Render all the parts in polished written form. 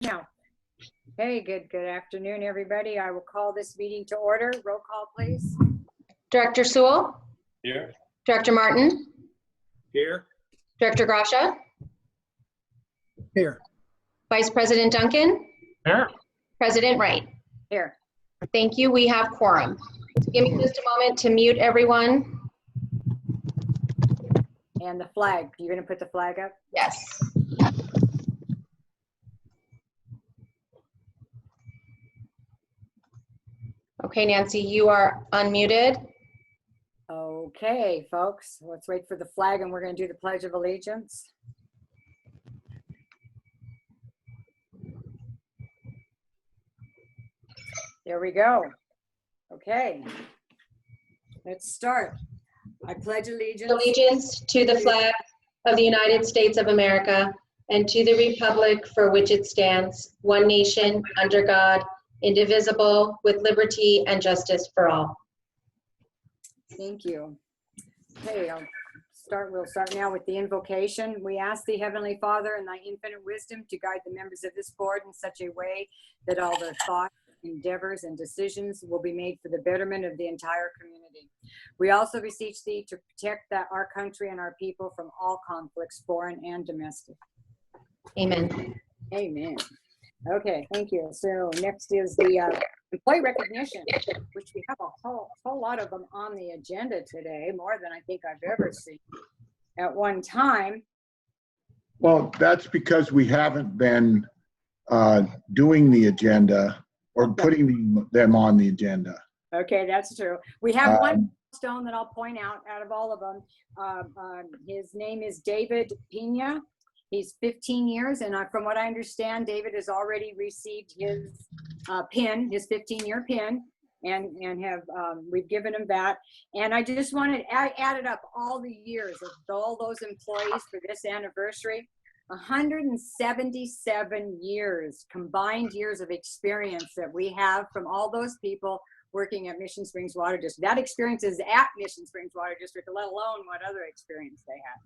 Now, hey, good afternoon, everybody. I will call this meeting to order. Roll call, please. Director Sewell? Here. Director Martin? Here. Director Grasha? Here. Vice President Duncan? Here. President Wright? Here. Thank you. We have quorum. Give me just a moment to mute everyone. And the flag. You're going to put the flag up? Yes. Okay, Nancy, you are unmuted. Okay, folks, let's wait for the flag and we're going to do the Pledge of Allegiance. There we go. Okay, let's start. I pledge Allegiance to the flag of the United States of America and to the republic for which it stands, one nation, under God, indivisible, with liberty and justice for all. Thank you. Okay, we'll start now with the invocation. We ask thee, Heavenly Father, in thy infinite wisdom to guide the members of this board in such a way that all their thoughts, endeavors, and decisions will be made for the betterment of the entire community. We also beseech thee to protect our country and our people from all conflicts, foreign and domestic. Amen. Amen. Okay, thank you. So next is the employee recognition, which we have a whole lot of them on the agenda today, more than I think I've ever seen at one time. Well, that's because we haven't been doing the agenda or putting them on the agenda. Okay, that's true. We have one milestone that I'll point out of all of them. His name is David Pena. He's 15 years, and from what I understand, David has already received his pin, his 15-year pin, and we've given him that. And I just wanted added up all the years of all those employees for this anniversary. 177 years, combined years of experience that we have from all those people working at Mission Springs Water District. That experience is at Mission Springs Water District, let alone what other experience they had.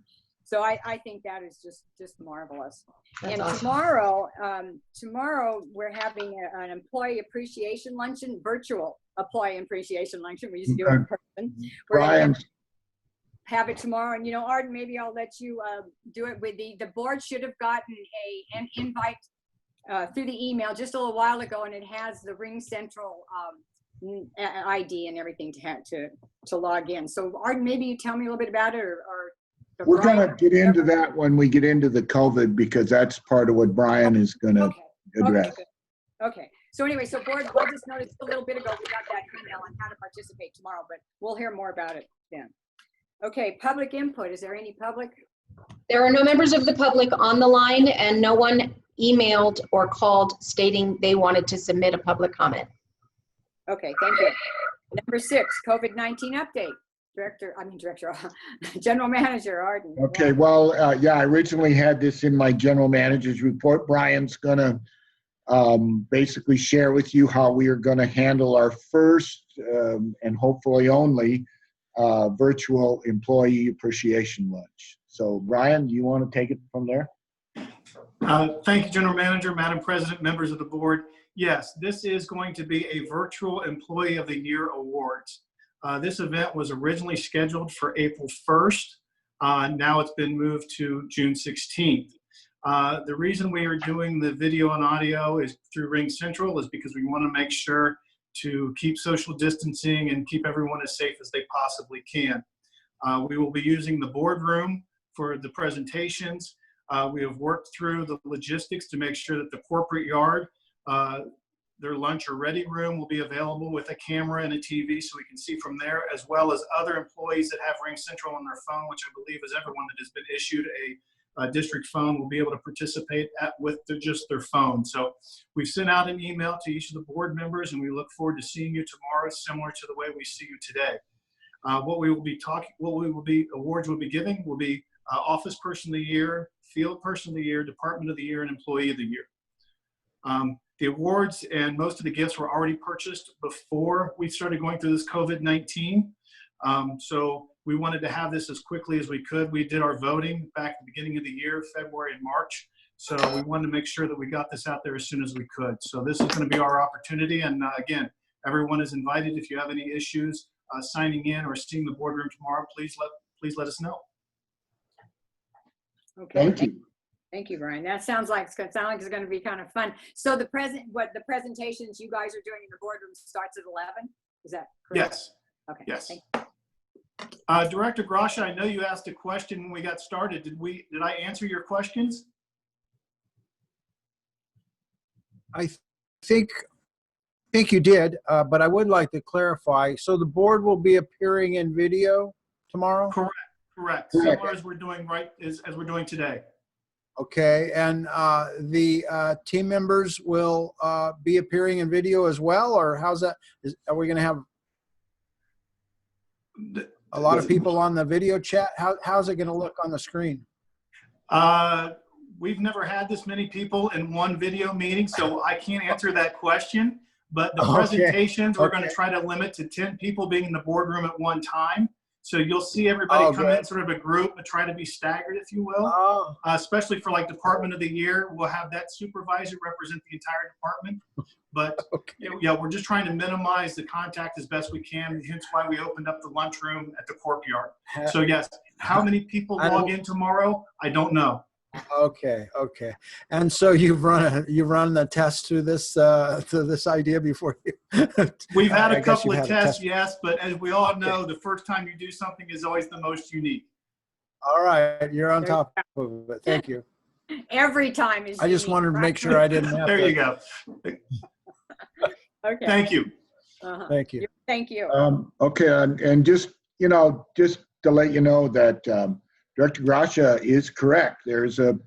So I think that is just marvelous. That's and awesome. tomorrow we're having an employee appreciation luncheon, virtual employee appreciation luncheon. We used to do it in person. We're going to have it tomorrow. And, Arden, maybe I'll let you do it with the board should have gotten an invite through the email just a little while ago, and it has the Ring Central ID and everything to log in. So Arden, maybe you tell me a little bit about it, or we're going to get into that when we get into the COVID, because that's part of what Brian is going to address. Okay. So anyway, so board, I just noticed a little bit ago we got that email on how to participate tomorrow, but we'll hear more about it then. Okay, public input. Is there any public? There are no members of the public on the line, and no one emailed or called stating they wanted to submit a public comment. Okay, thank you. Number 6, COVID-19 update. General Manager Arden. Okay, well, I originally had this in my general manager's report. Brian's going to basically share with you how we are going to handle our first and hopefully only virtual employee appreciation lunch. So, Brian, do you want to take it from there? Thank you, General Manager, Madam President, members of the board. Yes, this is going to be a virtual Employee of the Year Awards. This event was originally scheduled for April 1st. Now it's been moved to June 16th. The reason we are doing the video and audio is through Ring Central is because we want to make sure to keep social distancing and keep everyone as safe as they possibly can. We will be using the boardroom for the presentations. We have worked through the logistics to make sure that the corporate yard, their lunch or ready room will be available with a camera and a TV so we can see from there, as well as other employees that have Ring Central on their phone, which I believe is everyone that has been issued a district phone will be able to participate with just their phone. So we've sent out an email to each of the board members, and we look forward to seeing you tomorrow, similar to the way we see you today. Awards we'll be giving will be Office Person of the Year, Field Person of the Year, Department of the Year, and Employee of the Year. The awards and most of the gifts were already purchased before we started going through this COVID-19. So we wanted to have this as quickly as we could. We did our voting back at the beginning of the year, February and March. So we wanted to make sure that we got this out there as soon as we could. So this is going to be our opportunity. And again, everyone is invited. If you have any issues signing in or seeing the boardroom tomorrow, please let us know. Okay. Thank you. Thank you, Brian. That sounds like it's going to be kind of fun. So the presentations you guys are doing in the boardroom starts at 11? Is that correct? Yes. Okay. Yes. Thank Director Grasha, I know you asked a question when we got started. Did I answer your questions? I think you did, but I would like to clarify. So the board will be appearing in video tomorrow? Correct. Similar as we're doing as we're doing today. Okay, and the team members will be appearing in video as well, or how's that? Are we going to have a lot of people on the video chat? How's it going to look on the screen? We've never had this many people in one video meeting, so I can't answer that question. But the presentations, we're going to try to limit to 10 people being in the boardroom at one time. So you'll see everybody come in sort of a group, but try to be staggered, if you will. Especially for like Department of the Year, we'll have that supervisor represent the entire department. But yeah, we're just trying to minimize the contact as best we can. Hence why we opened up the lunchroom at the courtyard. So yes, how many people log in tomorrow? I don't know. Okay. And so you've run the test to this idea before you. We've had a couple of tests, yes, but as we all know, the first time you do something is always the most unique. All right, you're on top of it. Thank you. Every time is. I just wanted to make sure I didn't have there to. you go. Okay. Thank you. Thank you. Thank you. Okay, and just to let you know that Director Grasha is correct. There is a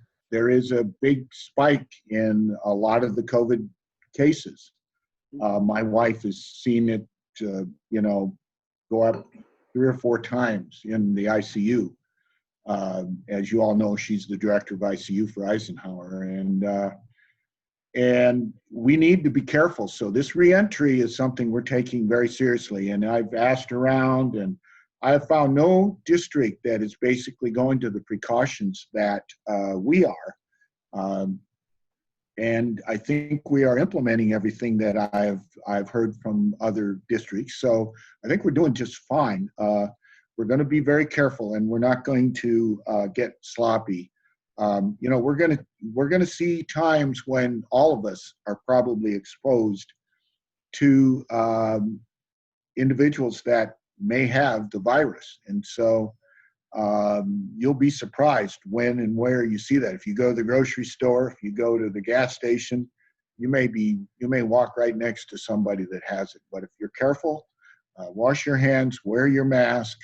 big spike in a lot of the COVID cases. My wife has seen it, go up 3 or 4 times in the ICU. As you all know, she's the director of ICU for Eisenhower, and we need to be careful. So this reentry is something we're taking very seriously. And I've asked around, and I have found no district that is basically going to the precautions that we are. And I think we are implementing everything that I've heard from other districts. So I think we're doing just fine. We're going to be very careful, and we're not going to get sloppy. We're going to see times when all of us are probably exposed to individuals that may have the virus. And so you'll be surprised when and where you see that. If you go to the grocery store, if you go to the gas station, you may walk right next to somebody that has it. But if you're careful, wash your hands, wear your mask,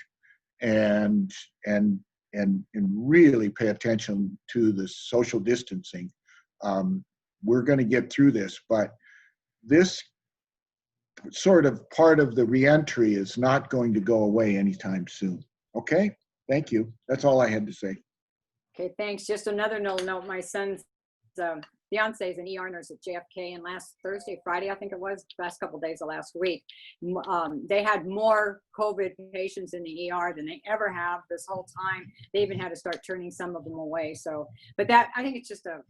and really pay attention to the social distancing. We're going to get through this, but this sort of part of the reentry is not going to go away anytime soon. Okay, thank you. That's all I had to say. Okay, thanks. Just another note, my son's fiance is an ER nurse at JFK, and last Friday, I think it was, last couple of days of last week, they had more COVID patients in the ER than they ever have this whole time. They even had to start turning some of them away. So, but that, I think it's just a,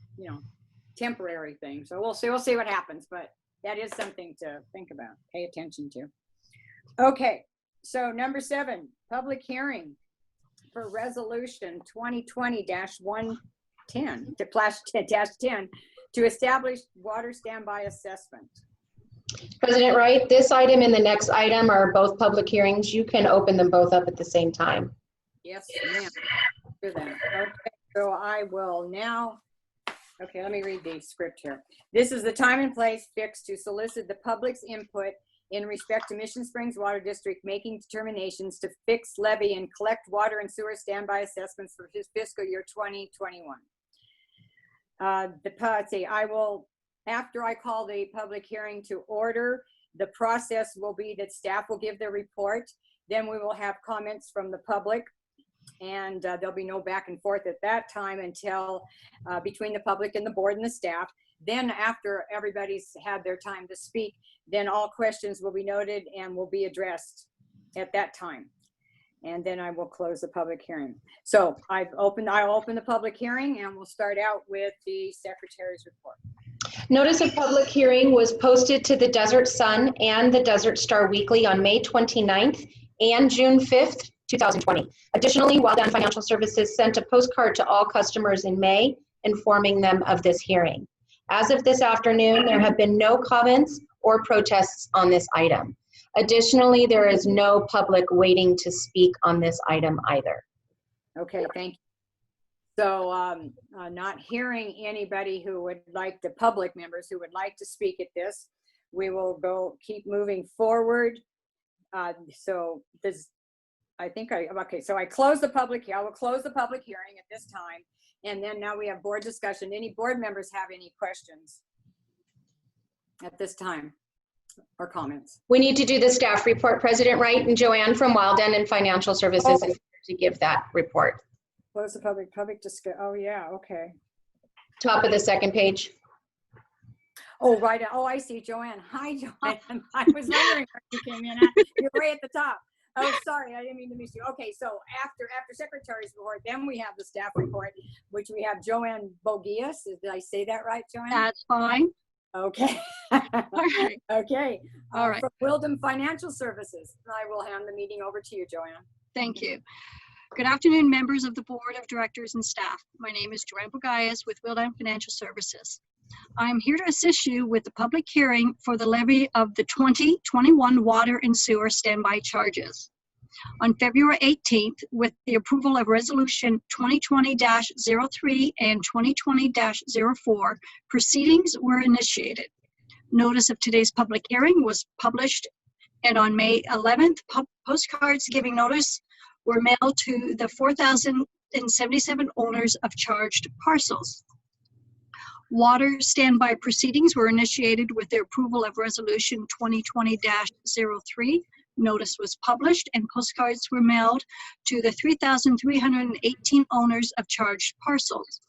temporary thing. So we'll see what happens, but that is something to think about, pay attention to. Okay, so number 7, public hearing for resolution 2020-110 to establish water standby assessment. President Wright, this item and the next item are both public hearings. You can open them both up at the same time. Yes, ma'am. Do that. Okay, so I will now. Okay, let me read the script here. This is the time and place fixed to solicit the public's input in respect to Mission Springs Water District making determinations to fix, levy, and collect water and sewer standby assessments for his fiscal year 2021. I will, after I call the public hearing to order, the process will be that staff will give their report. Then we will have comments from the public, and there'll be no back and forth at that time until between the public and the board and the staff. Then after everybody's had their time to speak, then all questions will be noted and will be addressed at that time. and then I will close the public hearing. So I'll open the public hearing, and we'll start out with the secretary's report. Notice of public hearing was posted to the Desert Sun and the Desert Star Weekly on May 29th and June 5th, 2020. Additionally, Well Done Financial Services sent a postcard to all customers in May informing them of this hearing. As of this afternoon, there have been no comments or protests on this item. Additionally, there is no public waiting to speak on this item either. Okay, thank you. So not hearing anybody who would like, the public members who would like to speak at this, we will keep moving forward. So this, okay, so I will close the public hearing at this time. And then now we have board discussion. Any board members have any questions at this time or comments? We need to do the staff report. President Wright and Joanne from Well Done and Financial Services is here to give that report. Close the public discussion. Oh yeah, okay. Top of the second page. Oh, right. Oh, I see, Joanne. Hi, Joanne. I was wondering where you came in at. You're right at the top. Oh, sorry, I didn't mean to miss you. Okay, so after Secretary's report, then we have the staff report, which we have Joanne Bogias. Did I say that right, Joanne? That's fine. Okay. All right. Okay. All right. From Wildham Financial Services, I will hand the meeting over to you, Joanne. Thank you. Good afternoon, members of the Board of Directors and staff. My name is Joanne Bogayas with Wildham Financial Services. I'm here to assist you with the public hearing for the levy of the 2021 water and sewer standby charges. On February 18th, with the approval of Resolution 2020-03 and 2020-04, proceedings were initiated. Notice of today's public hearing was published, and on May 11th, postcards giving notice were mailed to the 4,077 owners of charged parcels. Water standby proceedings were initiated with the approval of Resolution 2020-03. Notice was published and postcards were mailed to the 3,318 owners of charged parcels.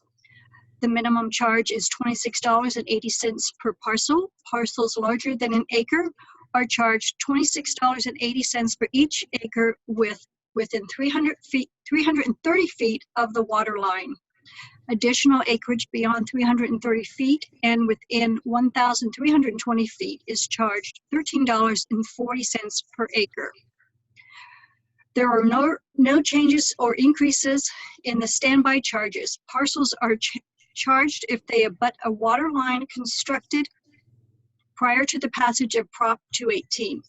The minimum charge is $26.80 per parcel. Parcels larger than an acre are charged $26.80 for each acre within 330 feet of the water line. Additional acreage beyond 330 feet and within 1,320 feet is charged $13.40 per acre. There are no changes or increases in the standby charges. Parcels are charged if they abut a water line constructed prior to the passage of Prop 218.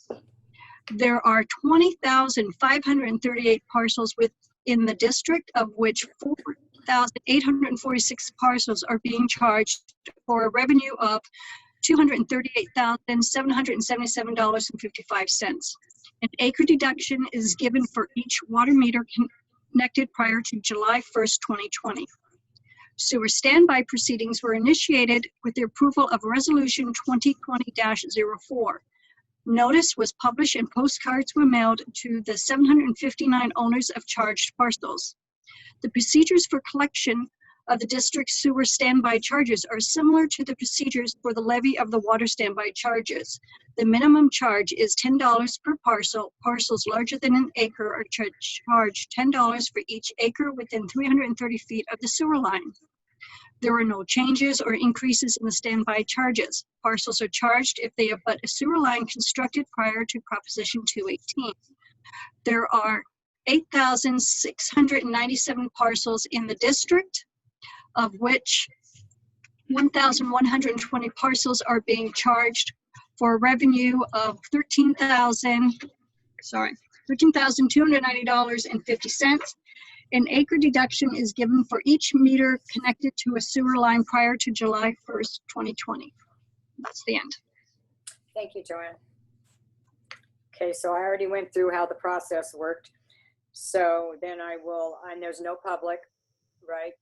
There are 20,538 parcels within the district, of which 4,846 parcels are being charged for a revenue of $238,777.55. An acre deduction is given for each water meter connected prior to July 1st, 2020. Sewer standby proceedings were initiated with the approval of Resolution 2020-04. Notice was published and postcards were mailed to the 759 owners of charged parcels. The procedures for collection of the district's sewer standby charges are similar to the procedures for the levy of the water standby charges. The minimum charge is $10 per parcel. Parcels larger than an acre are charged $10 for each acre within 330 feet of the sewer line. There are no changes or increases in the standby charges. Parcels are charged if they abut a sewer line constructed prior to Proposition 218. There are 8,697 parcels in the district, of which 1,120 parcels are being charged for a revenue of $13,290.50. An acre deduction is given for each meter connected to a sewer line prior to July 1st, 2020. That's the end. Thank you, Joanne. Okay, so I already went through how the process worked. So then I will, and there's no public, right?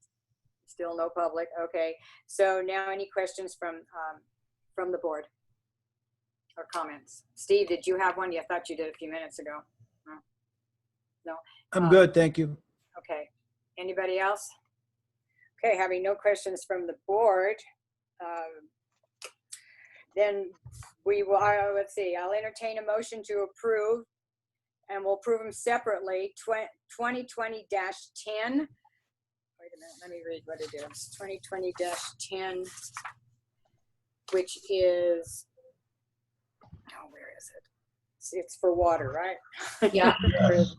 Still no public. Okay. So now any questions from the board or comments? Steve, did you have one? Yeah, I thought you did a few minutes ago. No. I'm good, thank you. Okay. Anybody else? Okay, having no questions from the board, then we will, let's see, I'll entertain a motion to approve and we'll approve them separately. 2020-10. Wait a minute, let me read what it is. 2020-10, which is, oh, where is it? It's for water, right? Yeah.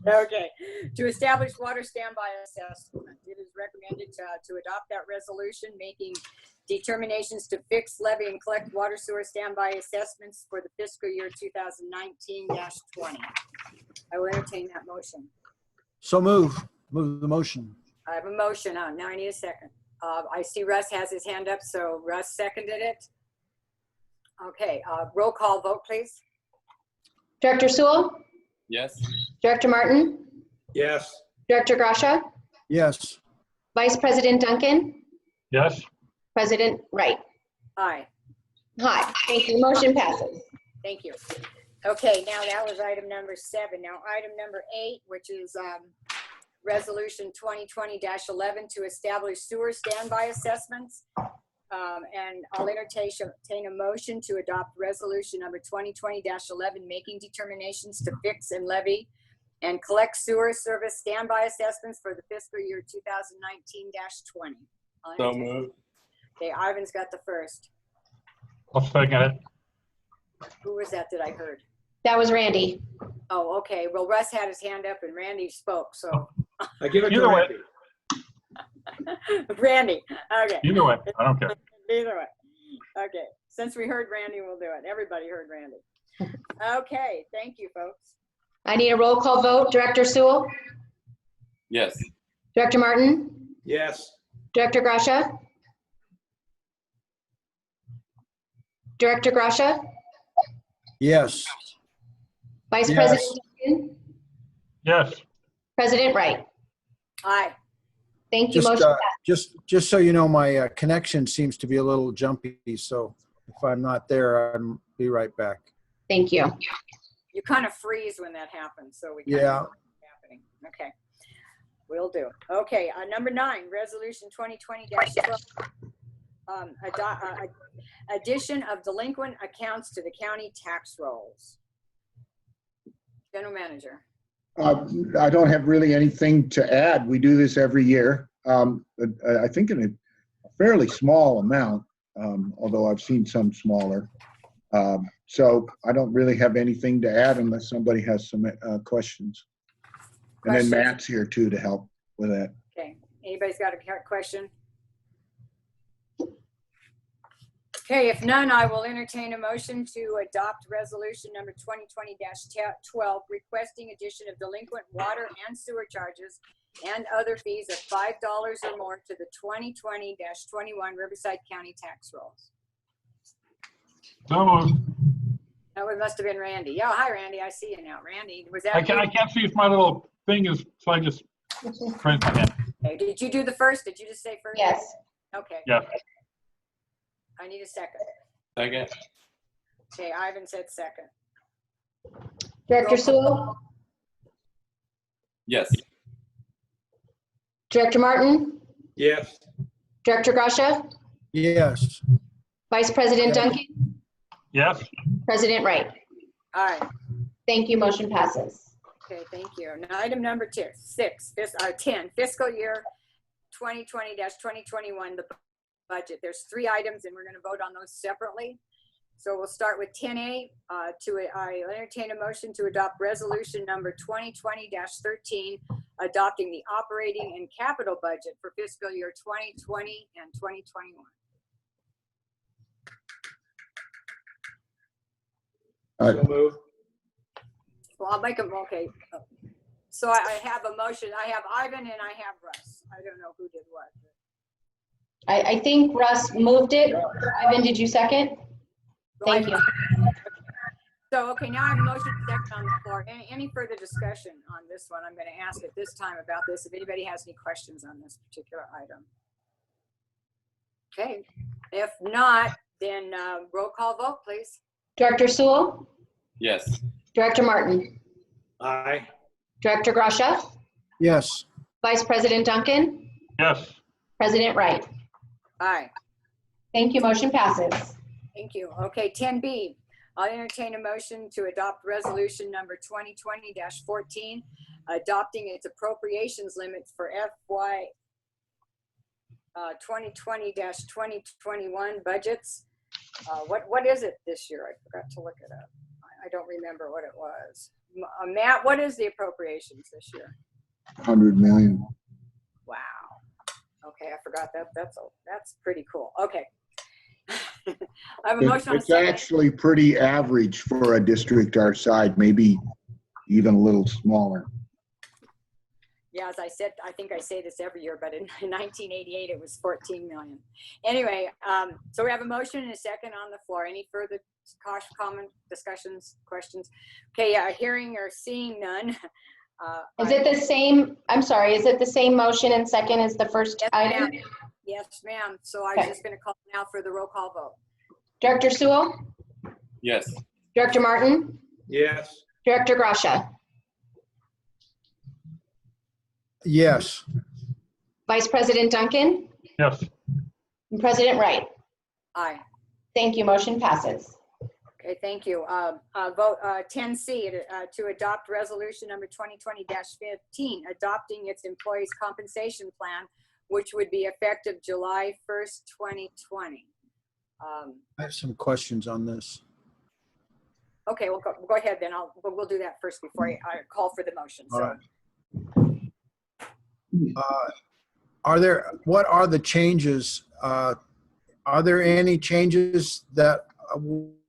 Okay. To establish water standby assessment. It is recommended to adopt that resolution, making determinations to fix, levy, and collect water sewer standby assessments for the fiscal year 2019-20. I will entertain that motion. So move the motion. I have a motion on. Now I need a second. I see Russ has his hand up, so Russ seconded it. Okay, roll call vote, please. Director Sewell? Yes. Director Martin? Yes. Director Grasha? Yes. Vice President Duncan? Yes. President Wright? Aye. Hi, thank you. Motion passes. Thank you. Okay, now that was item number 7. Now item number 8, which is resolution 2020-11 to establish sewer standby assessments. And I'll entertain a motion to adopt resolution number 2020-11, making determinations to fix and levy and collect sewer service standby assessments for the fiscal year 2019-20. So moved. Okay, Ivan's got the first. I'll second it. Who was that I heard? That was Randy. Oh, okay. Well, Russ had his hand up and Randy spoke, so. I give it to Either way. Randy. Randy, okay. Either way, I don't care. Either way. Okay, since we heard Randy, we'll do it. Everybody heard Randy. Okay, thank you, folks. I need a roll call vote. Director Sewell? Yes. Director Martin? Yes. Director Grasha? Director Grasha? Yes. Vice Yes. President Duncan? Yes. President Wright? Aye. Thank you. Just, Motion passed. just so you know, my connection seems to be a little jumpy. So if I'm not there, I'll be right back. Thank you. You kind of freeze when that happens, so we kind Yeah. of know what's happening. Okay, will do. Okay, number 9, resolution 2020-12. Addition of delinquent accounts to the county tax rolls. General Manager. I don't have really anything to add. We do this every year. I think in a fairly small amount, although I've seen some smaller. So I don't really have anything to add unless somebody has some questions. And then Matt's here too to help with that. Okay, anybody's got a question? Okay, if none, I will entertain a motion to adopt resolution number 2020-12, requesting addition of delinquent water and sewer charges and other fees of $5 or more to the 2020-21 Riverside County tax rolls. So moved. That one must have been Randy. Yeah, hi Randy, I see you now. Randy, was that I you? can't see if my little thing is, so I just raised my hand. Okay, did you do the first? Did you just say first? Yes. Okay. Yes. I need a second. Second. Okay, Ivan said second. Director Sewell? Yes. Director Martin? Yes. Director Grasha? Yes. Vice President Yes. Duncan? Yes. President Wright? All right. Thank you. Motion passes. Okay, thank you. Now, item number 10, fiscal year 2020-2021, the budget. There's 3 items and we're going to vote on those separately. So we'll start with 10A. I entertain a motion to adopt resolution number 2020-13, adopting the operating and capital budget for fiscal year 2020 and 2021. So moved. Well, I'll make them, okay. So I have a motion. I have Ivan and I have Russ. I don't know who did what. I think Russ moved it. Ivan, did you second? Thank you. So, okay, now I have a motion second on the floor. Any further discussion on this one? I'm going to ask at this time about this, if anybody has any questions on this particular item. Okay, if not, then roll call vote, please. Director Sewell? Yes. Director Martin? Aye. Director Grasha? Yes. Vice President Duncan? Yes. President Wright? Aye. Thank you. Motion passes. Thank you. Okay, 10B, I'll entertain a motion to adopt resolution number 2020-14, adopting its appropriations limits for FY 2020-2021 budgets. What is it this year? I forgot to look it up. I don't remember what it was. Matt, what is the appropriations this year? 100 million. Wow. Okay, I forgot that. That's pretty cool. Okay. I have a motion on a It's second. actually pretty average for a district our size, maybe even a little smaller. Yeah, as I said, I think I say this every year, but in 1988, it was 14 million. Anyway, so we have a motion and a second on the floor. Any further comment, discussions, questions? Okay, yeah, hearing or seeing none. Is it the same, I'm sorry, is it the same motion and second as the first Yes, item? ma'am. Yes, ma'am. So I was just going to call now for the roll call vote. Director Sewell? Yes. Director Martin? Yes. Director Gracia? Yes. Vice President Duncan? Yes. And President Wright? Aye. Thank you. Motion passes. Okay, thank you. Vote 10C to adopt resolution number 2020-15, adopting its employees' compensation plan, which would be effective July 1st, 2020. I have some questions on this. Okay, we'll go ahead then. We'll do that first before I call for the motion. All So. right. What are the changes? Are there any changes that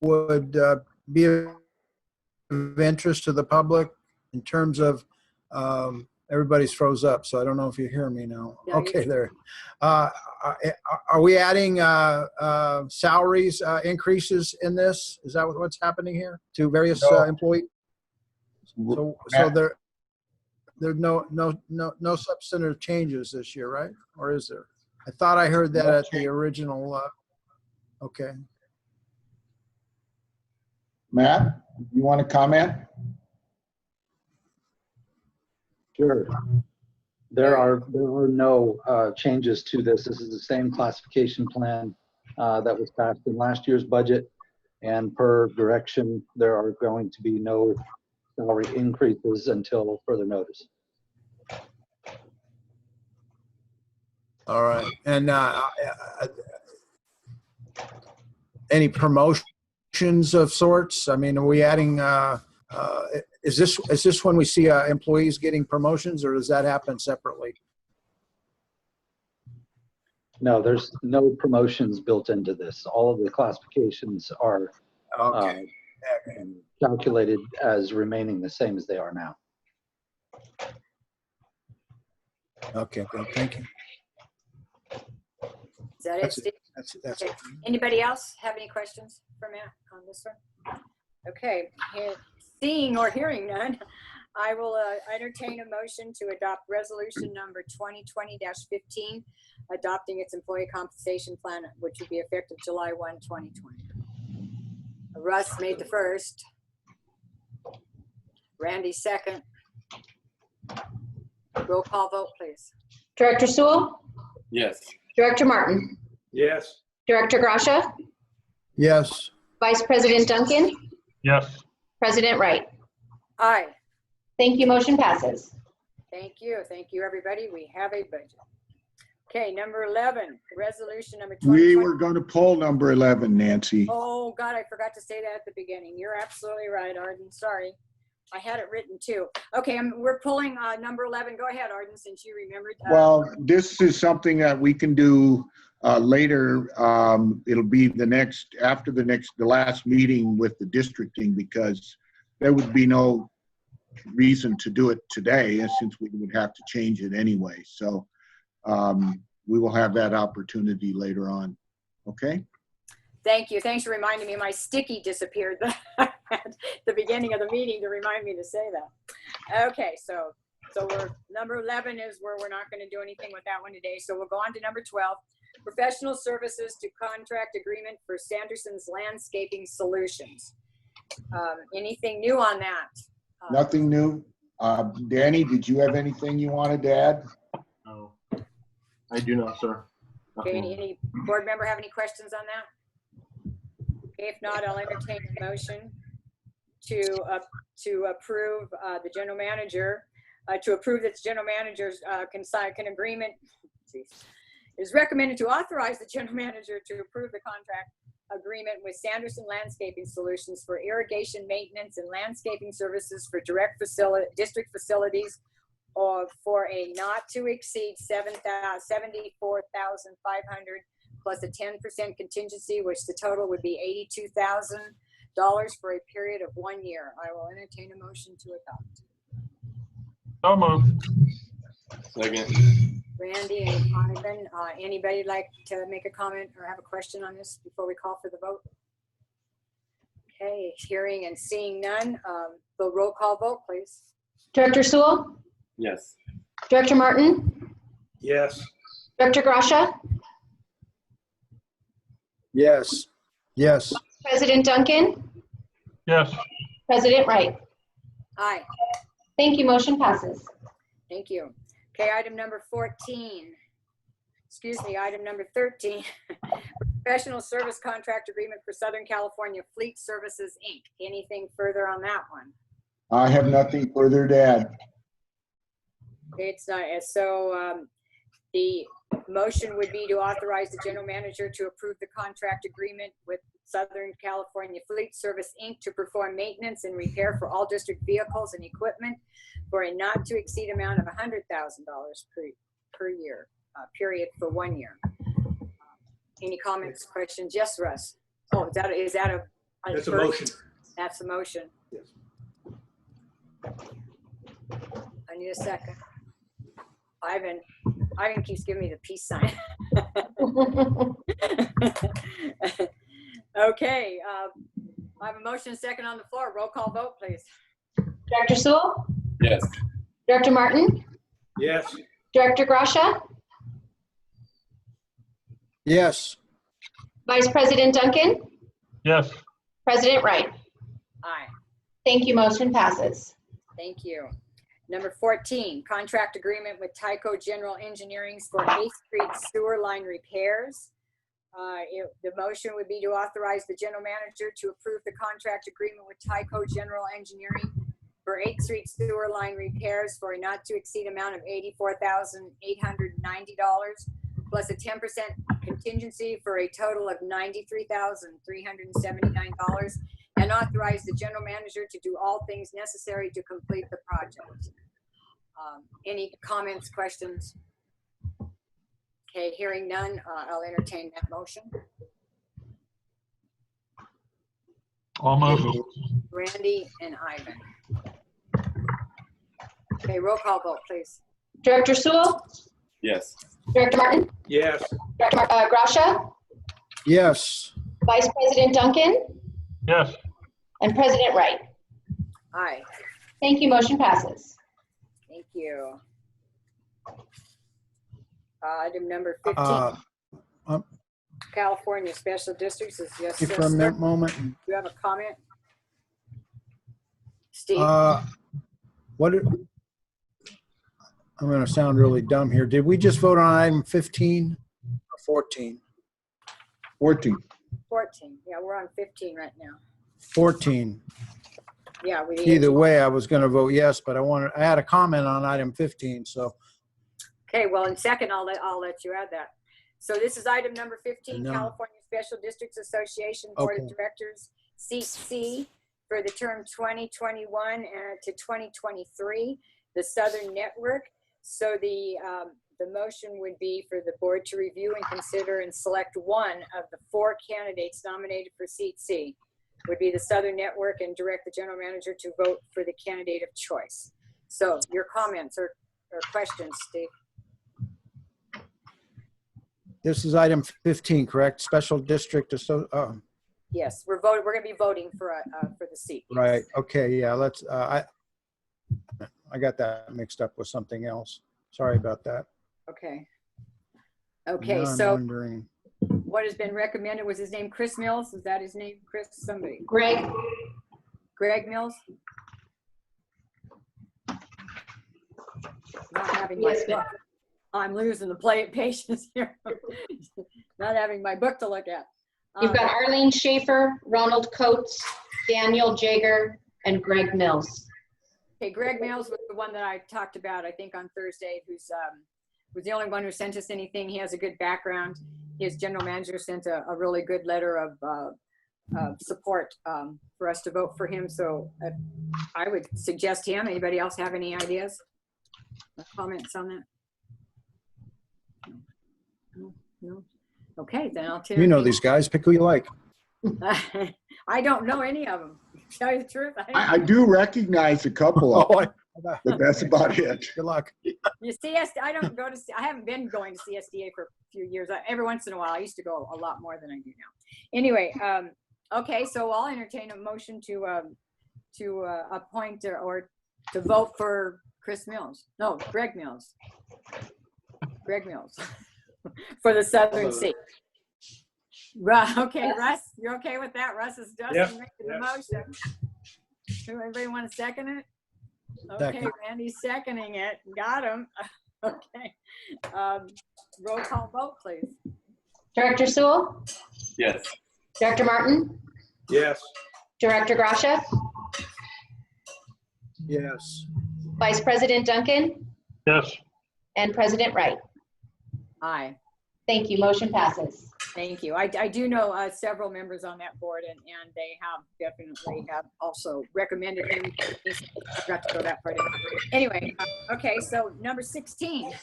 would be of interest to the public in terms of, everybody's froze up, so I don't know if you hear me now. Yeah, Okay, there. Are we adding salaries increases in this? Is that what's happening here to various employees? So there's no substantive changes this year, right? Or is there? I thought I heard that at the original. Okay. Matt, you want to comment? Sure. There are no changes to this. This is the same classification plan that was passed in last year's budget, and per direction, there are going to be no salary increases until further notice. All right. And any promotions of sorts? I mean, are we adding? Is this when we see employees getting promotions, or does that happen separately? No, there's no promotions built into this. All of the classifications are Okay. calculated as remaining the same as they are now. Okay. Good. Thank you. Is that it, Steve? That's Okay. Anybody else have any questions for Matt on this one? Okay. Seeing or hearing none, I will entertain a motion to adopt resolution number 2020-15, adopting its employee compensation plan, which would be effective July 1, 2020. Russ made the first. Randy second. Roll call vote, please. Director Sewell? Yes. Director Martin? Yes. Director Gracia? Yes. Vice President Duncan? Yes. President Wright? Aye. Thank you. Motion passes. Thank you. Thank you, everybody. We have a budget. Okay, number 11, resolution number 20. We were going to pull number 11, Nancy. Oh, God, I forgot to say that at the beginning. You're absolutely right, Arden. Sorry. I had it written too. Okay, we're pulling number 11. Go ahead, Arden, since you remembered. Well, this is something that we can do later. It'll be the last meeting with the districting, because there would be no reason to do it today, since we would have to change it anyway. So we will have that opportunity later on. Okay? Thank you. Thanks for reminding me. My sticky disappeared at the beginning of the meeting to remind me to say that. Okay, so we're number 11 is where we're not going to do anything with that one today. So we'll go on to number 12, professional services to contract agreement for Sanderson's Landscaping Solutions. Anything new on that? Nothing new. Danny, did you have anything you wanted to add? No, I do not, sir. Okay, any board member have any questions on that? If not, I'll entertain a motion to approve the general manager, to approve that the general manager's can agreement, is recommended to authorize the general manager to approve the contract agreement with Sanderson Landscaping Solutions for irrigation maintenance and landscaping services for district facilities, or for a not to exceed $74,500 plus a 10% contingency, which the total would be $82,000 for a period of 1 year. I will entertain a motion to adopt. So moved. Second. Randy and Ivan, anybody like to make a comment or have a question on this before we call for the vote? Okay, hearing and seeing none, the roll call vote, please. Director Sewell, Yes. Director Martin, Yes. Director Grasha, Yes. Yes. President Duncan, Yes. President Wright. Aye, Thank you. Motion passes. thank you. Okay, item number 14. Excuse me, item number 13. Professional service contract agreement for Southern California Fleet Services, Inc. Anything further on that one? I have nothing further to add. It's not, so the motion would be to authorize the general manager to approve the contract agreement with Southern California Fleet Service, Inc. to perform maintenance and repair for all district vehicles and equipment for a not to exceed amount of $100,000 per year, period, for 1 year. Any comments, questions? Yes, Russ. Oh, is that a That's a first? motion. That's a motion. Yes. I need a second. Ivan keeps giving me the peace sign. Okay, I have a motion and second on the floor. Roll call vote, please. Director Sewell, Yes. Director Martin, Yes. Director Grasha, Yes. Vice President Duncan, Yes. President Wright. Aye, Thank you. Motion passes. thank you. Number 14, contract agreement with Tyco General Engineering for 8th Street sewer line repairs. The motion would be to authorize the general manager to approve the contract agreement with Tyco General Engineering for 8th Street sewer line repairs for a not to exceed amount of $84,890 plus a 10% contingency for a total of $93,379, and authorize the general manager to do all things necessary to complete the project. Any comments, questions? Okay, hearing none, I'll entertain that motion. I'll move. Randy and Ivan. Okay, roll call vote, please. Director Sewell, Yes. Director Martin, Yes. Director Grasha, Yes. Vice President Duncan, Yes. and President Wright. Aye, Thank you. Motion passes. thank you. Item number 15, California Special Districts is just. For a moment. Do you have a comment? Steve? I'm going to sound really dumb here. Did we just vote on item 15 or 14? 14. 14, yeah, we're on 15 right now. 14. Yeah, we. Either way, I was going to vote yes, but I had a comment on item 15, so. Okay, well, in second, I'll let you add that. So this is item number 15, No. California Special Districts Association Board of Okay. Directors, seat C, for the term 2021 to 2023, the Southern Network. So the motion would be for the board to review and consider and select one of the 4 candidates nominated for seat C, would be the Southern Network, and direct the general manager to vote for the candidate of choice. So your comments or questions, Steve? This is item 15, correct? Special district, Yes, we're going to be voting for the seat. right. Okay, yeah, let's, I got that mixed up with something else. Sorry about that. Okay. Okay, Now I'm so wondering. what has been recommended was his name Chris Mills? Is that his name, Chris? Somebody? Greg, Greg Mills? Not having my Yes, ma'am. book. I'm losing the patience here. Not having my book to look at. You've got Arlene Schaefer, Ronald Coates, Daniel Jager, and Greg Mills. Okay, Greg Mills was the one that I talked about, I think, on Thursday, who's was the only one who sent us anything. He has a good background. His general manager sent a really good letter of support for us to vote for him. So I would suggest him. Anybody else have any ideas or comments on that? No? Okay, then I'll tell You know these guys. Pick who you like. I don't know any of them. To tell you the truth, I do recognize a couple of them, but that's about it. Good luck. You see, I don't go to. I haven't been going to CSDA for a few years. Every once in a while, I used to go a lot more than I do now. Anyway, okay, so I'll entertain a motion to appoint or to vote for Chris Mills. No, Greg Mills. Greg Mills for the Southern seat. Okay, Russ, you're okay with that? Russ is just Yep. making the motion. Anybody want to second it? Okay, Second. Randy's seconding it. Got him. Okay. Roll call vote, please. Director Sewell, Yes. Director Martin, Yes. Director Gracia, Yes. Vice President Duncan, Yes. and President Wright. Aye. Thank you. Motion passes. Thank you. I do know several members on that board, and they have definitely have also recommended him. I forgot to go that part in. Anyway, okay, so number 16,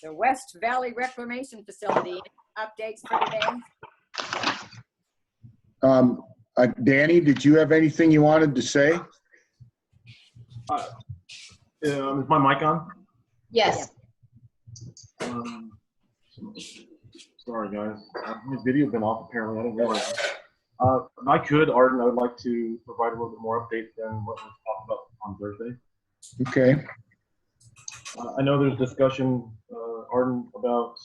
the West Valley Reclamation Facility. Updates for today? Danny, did you have anything you wanted to say? Is my mic on? Yes. Sorry, guys. My video been off apparently. I didn't realize. If I could, Arden, I would like to provide a little bit more update than what was talked about on Thursday. Okay. I know there's discussion, Arden, about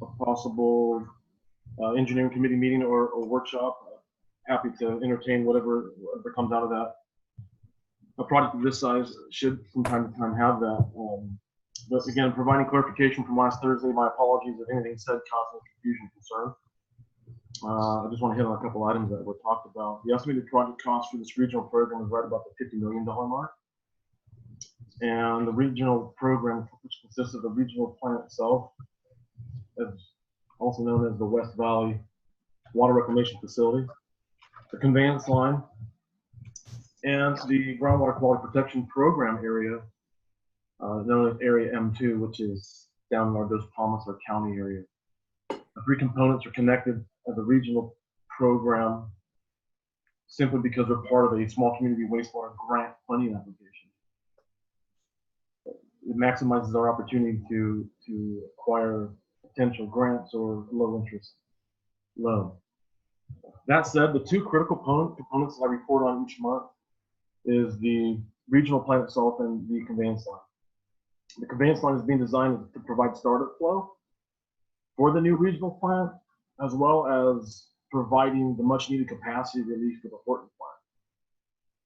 a possible engineering committee meeting or workshop. Happy to entertain whatever comes out of that. A project of this size should from time to time have that. But again, providing clarification from last Thursday, my apologies if anything said causing confusion and concern. I just want to hit on a couple items that were talked about. The estimated project cost for this regional program is right about the $50 million mark. And the regional program, which consists of the regional plant itself, as also known as the West Valley Water Reclamation Facility, the conveyance line, and the groundwater quality protection program area, known as Area M2, which is down in our Dos Palmas, our county area. The three components are connected as a regional program simply because they're part of a small community wastewater grant funding application. It maximizes our opportunity to acquire potential grants or low interest loan. That said, the two critical components that I report on each month is the regional plant itself and the conveyance line. The conveyance line is being designed to provide startup flow for the new regional plant, as well as providing the much needed capacity relief for the Horton plant.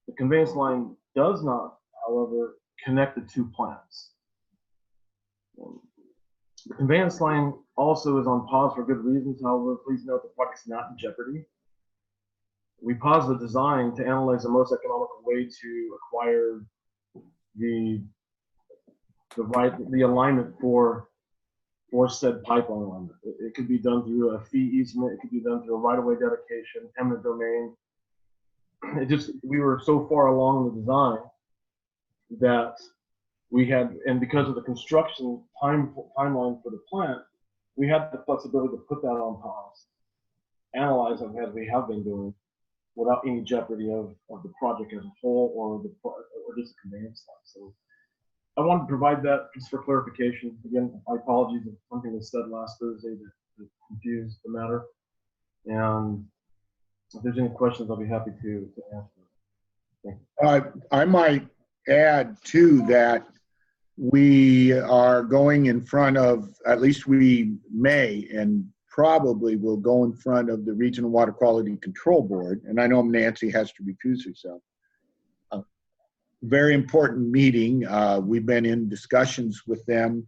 The conveyance line does not, however, connect the two plants. The conveyance line also is on pause for good reasons. However, please note the project's not in jeopardy. We paused the design to analyze the most economical way to acquire the alignment for said pipeline alignment. It could be done through a fee easement. It could be done through a right-of-way dedication, eminent domain. We were so far along the design that we had, and because of the construction timeline for the plant, we had the flexibility to put that on pause, analyze it as we have been doing, without any jeopardy of the project as a whole or just the conveyance stuff. So I wanted to provide that just for clarification. Again, my apologies if something was said last Thursday that confused the matter. And if there's any questions, I'll be happy to answer. Thank you. I might add too that we are going in front of, at least we may and probably will go in front of the Regional Water Quality Control Board. And I know Nancy has to recuse herself. Very important meeting. We've been in discussions with them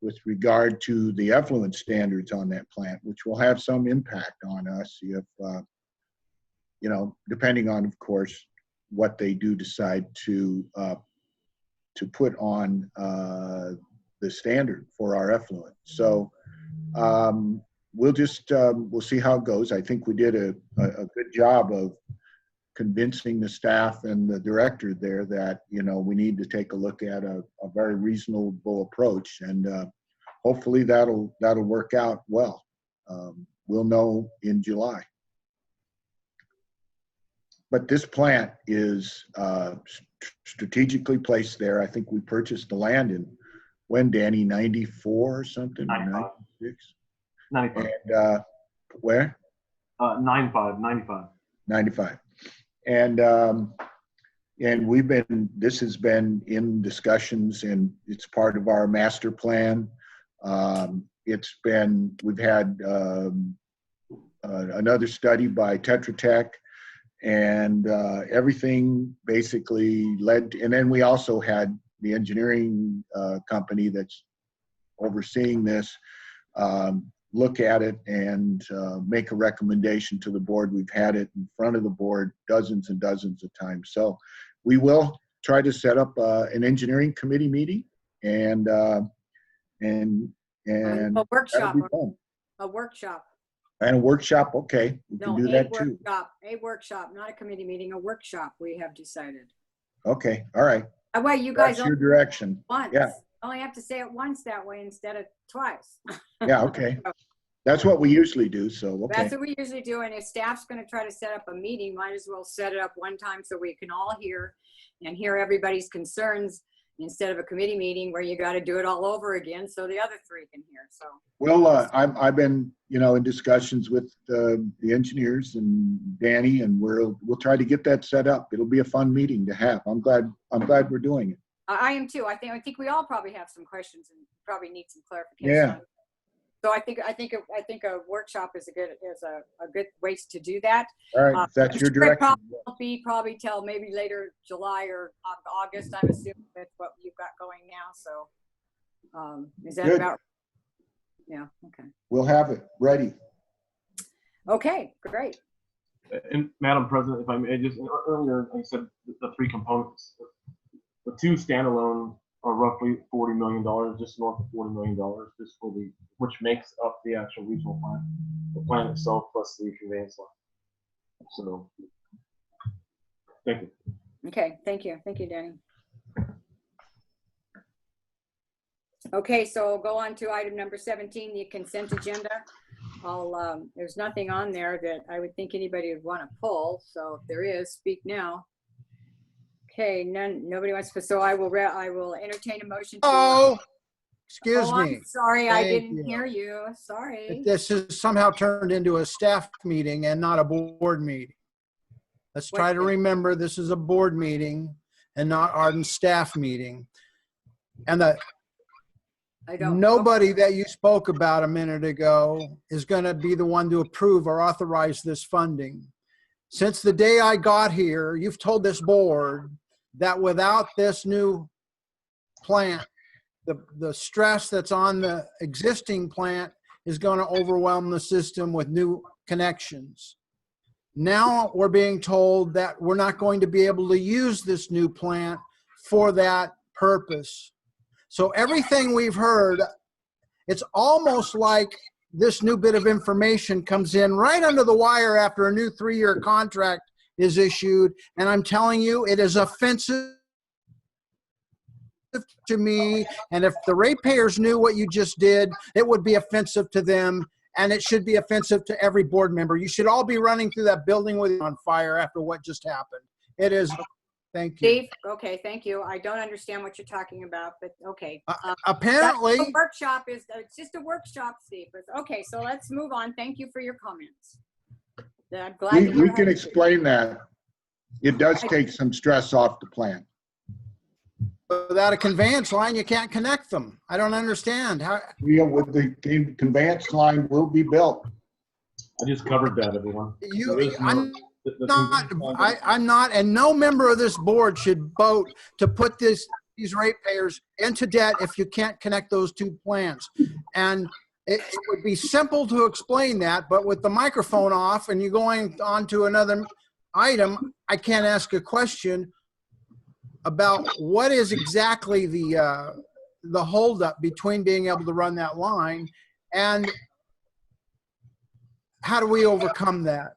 with regard to the effluent standards on that plant, which will have some impact on us if, you know, depending on, of course, what they do decide to put on the standard for our effluent. So we'll just, we'll see how it goes. I think we did a good job of convincing the staff and the director there that, you know, we need to take a look at a very reasonable approach, and hopefully that'll work out well. We'll know in July. But this plant is strategically placed there. I think we purchased the land in, when, Danny, 94 or something? 95. 96? 95. And where? 95. 95. And we've been, this has been in discussions, and it's part of our master plan. It's been, we've had another study by Tetra Tech, and everything basically led to, and then we also had the engineering company that's overseeing this look at it and make a recommendation to the board. We've had it in front of the board dozens and dozens of times. So we will try to set up an engineering committee meeting and a workshop. that'll be fun. A workshop. And a workshop, okay, we No, can do that too. A workshop, not a committee meeting, a workshop, we have decided. Okay, all right. That way you guys That's your only direction. once. Yeah. Only have to say it once that way instead of twice. Yeah, okay. That's what we usually do, so, okay. That's what we usually do, and if staff's gonna try to set up a meeting, might as well set it up one time so we can all hear and hear everybody's concerns instead of a committee meeting where you gotta do it all over again so the other three can hear, so. Well, I've been, you know, in discussions with the engineers and Danny, and we'll try to get that set up. It'll be a fun meeting to have. I'm glad we're doing it. I am too. I think we all probably have some questions and probably need some clarification. Yeah. So I think a workshop is a good way to do that. All right, if that's your direction. Won't be probably till maybe later July or August. I'm assuming that's what you've got going now. So is that Good. about? Yeah. Okay. We'll have it ready. Okay. Great. And Madam President, if I may, just earlier, I said the three components. The two standalone are roughly $40 million, just north of $40 million, just for the, which makes up the actual regional plan, the plan itself plus the conveyance line. So, thank you. Okay. Thank you. Thank you, Danny. Okay, so go on to item number 17, the consent agenda. There's nothing on there that I would think anybody would want to pull. So if there is, speak now. Okay, nobody wants to. So I will entertain a motion. Oh, excuse me. I'm sorry, I Thank didn't hear you. Sorry. This has somehow turned into a staff meeting and not a board meeting. Let's try to remember this is a board meeting and not Arden's staff meeting. And nobody that you spoke about a minute ago is going to be the one to approve or authorize this funding. Since the day I got here, you've told this board that without this new plant, the stress that's on the existing plant is going to overwhelm the system with new connections. Now we're being told that we're not going to be able to use this new plant for that purpose. So everything we've heard, it's almost like this new bit of information comes in right under the wire after a new 3-year contract is issued. And I'm telling you, it is offensive to me. And if the ratepayers knew what you just did, it would be offensive to them. And it should be offensive to every board member. You should all be running through that building with on fire after what just happened. It is. Thank you. Steve, okay, thank you. I don't understand what you're talking about, but okay. Apparently. The workshop is, it's just a workshop, Steve. Okay, so let's move on. Thank you for your comments. I'm glad We can explain that. It does take some stress off the plant. Without a conveyance line, you can't connect them. I don't understand how. Yeah, with the conveyance line will be built. I just covered that, everyone. I'm not, and no member of this board should vote to put this these ratepayers into debt if you can't connect those two plans. And it would be simple to explain that, but with the microphone off and you're going on to another item, I can't ask a question about what is exactly the holdup between being able to run that line and how do we overcome that?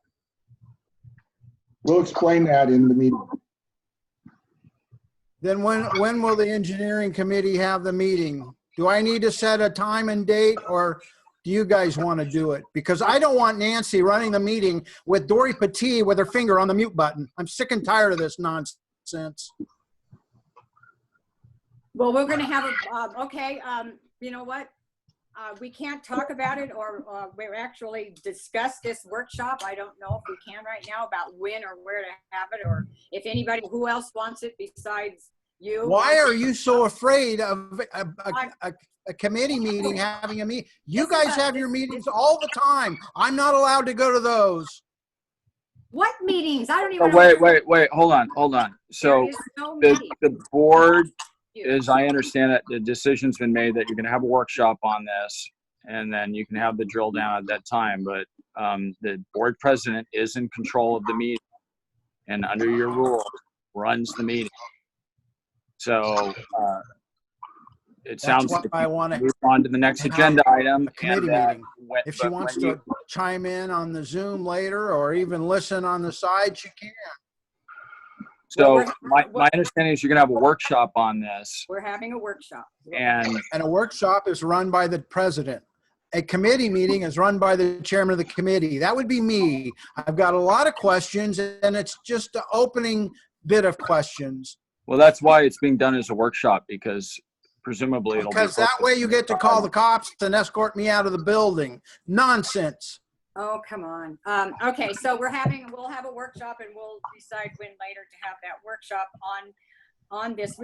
We'll explain that in the meeting. Then when will the engineering committee have the meeting? Do I need to set a time and date, or do you guys want to do it? Because I don't want Nancy running the meeting with Dory Petit with her finger on the mute button. I'm sick and tired of this nonsense. Well, we're going to have you know what? We can't talk about it, or we're actually discuss this workshop. I don't know if we can right now about when or where to have it, or if anybody, who else wants it besides you. Why are you so afraid of a committee meeting having a meeting? You guys have your meetings all the time. I'm not allowed to go to those. What meetings? I don't even know. Wait, hold on. So the board, as I understand it, the decision's been made that you're going to have a workshop on this, and then you can have the drill down at that time. But the board president is in control of the meeting, and under your rules, runs the meeting. So it sounds like I want to move on to the next agenda item. Committee meeting. If she wants to chime in on the Zoom later or even listen on the side, she can. So my understanding is you're going to have a workshop on this. We're having a workshop. And a workshop is run by the president. A committee meeting is run by the chairman of the committee. That would be me. I've got a lot of questions, and it's just the opening bit of questions. Well, that's why it's being done as a workshop, because presumably it'll be. Because that way you get to call the cops and escort me out of the building. Nonsense. Oh, come on. Okay, so we'll have a workshop, and we'll decide when later to have that workshop on this.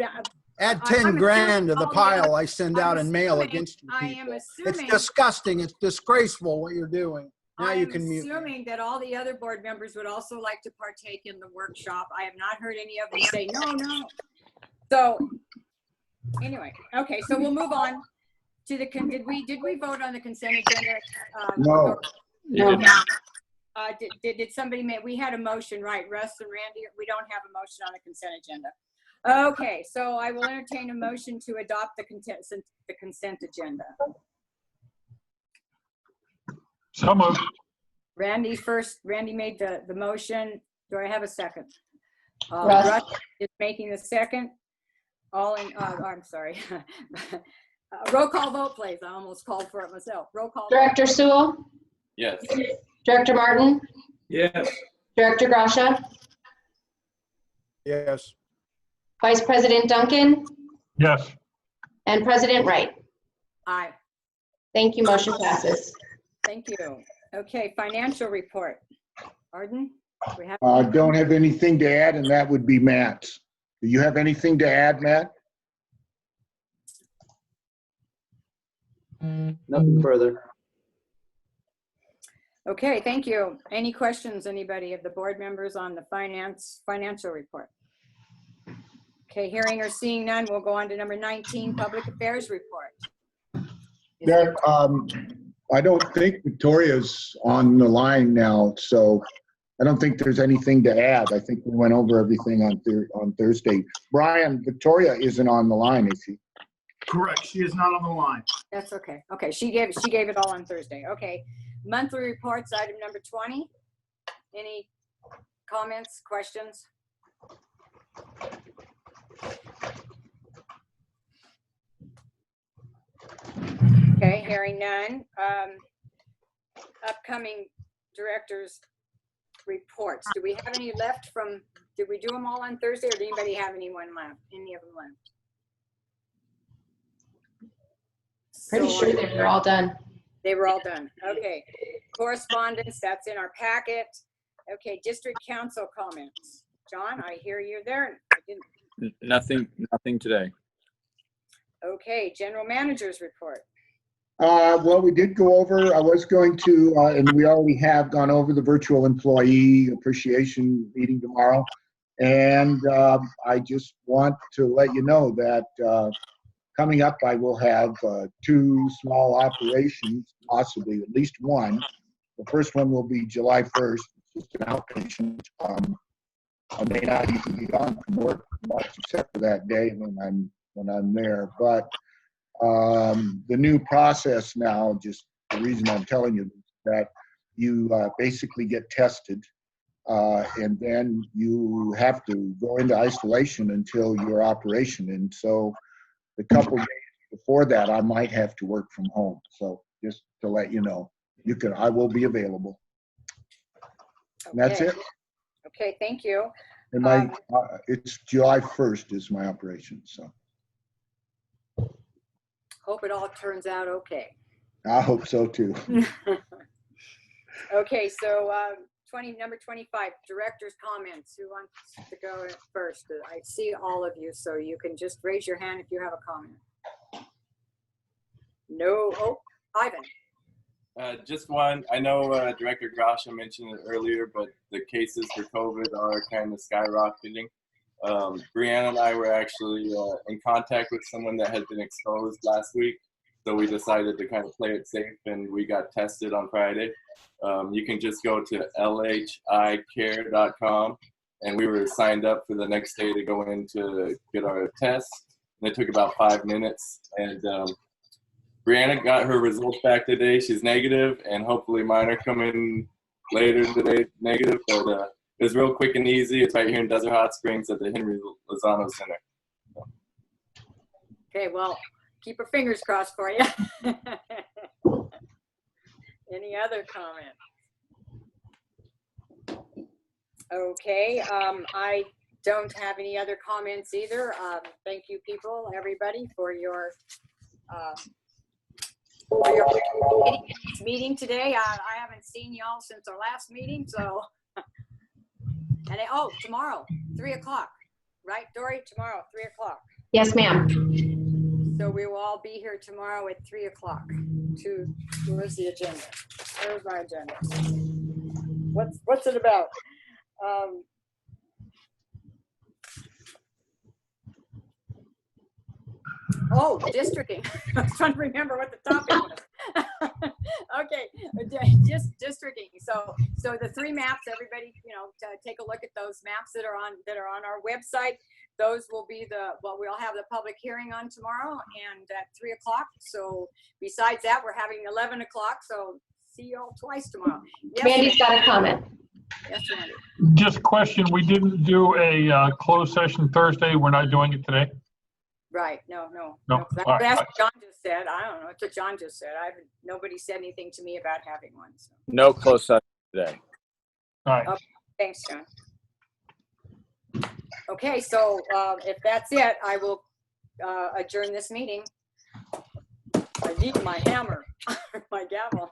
Add 10 grand to the pile I send out in mail against you people. It's disgusting. It's disgraceful what you're doing. Now you can mute. I'm assuming that all the other board members would also like to partake in the workshop. I have not heard any of them say no. So anyway, okay, so we'll move on to the, did we vote on the consent agenda? No. Did somebody make, we had a motion, right? Russ and Randy, we don't have a motion on the consent agenda. Okay, so I will entertain a motion to adopt the consent agenda. So moved. Randy made the motion. Do I have a second? Russ. Russ is making the second. I'm sorry. Roll call vote, please. I almost called for it myself. Roll call. Director Sewell? Yes. Director Martin? Yes. Director Grasha? Yes. Vice President Duncan? Yes. And President Wright? Aye. Thank you. Motion passes. Thank you. Okay, financial report. Arden? We have Don't have anything to add, and that would be Matt's. Do you have anything to add, Matt? Nothing further. Okay, thank you. Any questions, anybody of the board members on the financial report? Okay, hearing or seeing none, we'll go on to number 19, public affairs report. I don't think Victoria's on the line now, so I don't think there's anything to add. I think we went over everything on Thursday. Brian, Victoria isn't on the line, is she? Correct. She is not on the line. That's okay. Okay, she gave it all on Thursday. Okay, monthly reports, item number 20. Any comments, questions? Okay, hearing none. Upcoming directors' reports. Do we have any left from, did we do them all on Thursday, or did anybody have any of them left? Pretty sure they were all done. They were all done. Okay. Correspondence, that's in our packet. Okay, district council comments. John, I hear you're there. Nothing today. Okay, general manager's report. Well, we did go over, I was going to, and we already have gone over the virtual employee appreciation meeting tomorrow. And I just want to let you know that coming up, I will have 2 small operations, possibly at least one. The first one will be July 1st, just an outpatient. I may not even be gone from work much except for that day when I'm there. But the new process now, just the reason I'm telling you that you basically get tested, and then you have to go into isolation until your operation. And so the couple days before that, I might have to work from home. So just to let you know, I will be available. And that's it. Okay, thank you. And it's July 1st is my operation. So hope it all turns out okay. I hope so too. Okay, so number 25, director's comments. Who wants to go first? I see all of you, so you can just raise your hand if you have a comment. No. Oh, Ivan. Just one. I know Director Grasha mentioned it earlier, but the cases for COVID are kind of skyrocketing. Brianna and I were actually in contact with someone that had been exposed last week, so we decided to kind of play it safe, and we got tested on Friday. You can just go to lhicare.com, and we were signed up for the next day to go in to get our test. And it took about 5 minutes, and Brianna got her results back today. She's negative, and hopefully mine are coming later today negative, but it was real quick and easy. It's right here in Desert Hot Springs at the Henry Lozano Center. Okay, well, keep your fingers crossed for you. Any other comment? Okay, I don't have any other comments either. Thank you, people, everybody, for your meeting today. I haven't seen y'all since our last meeting, so. And tomorrow, 3 o'clock, right, Dory? Tomorrow, 3 o'clock. Yes, ma'am. So we will all be here tomorrow at 3 o'clock. Where's the agenda? Where's my agenda? What's it about? Districting. I was trying to remember what the topic was. Okay, just districting. So the 3 maps, everybody, take a look at those maps that are on our website. Those will be we'll have the public hearing on tomorrow and at 3 o'clock. So besides that, we're having 11 o'clock. So see you all twice tomorrow. Yes, Randy's got a comment. Yes, Randy. Just a question. We didn't do a closed session Thursday. We're not doing it today. Right. No. No. That's All what right. John just said. I don't know. That's what John just said. Nobody said anything to me about having one. So. No closed session today. All right. Okay, thanks, John. Okay, so if that's it, I will adjourn this meeting. I need my hammer, my gavel.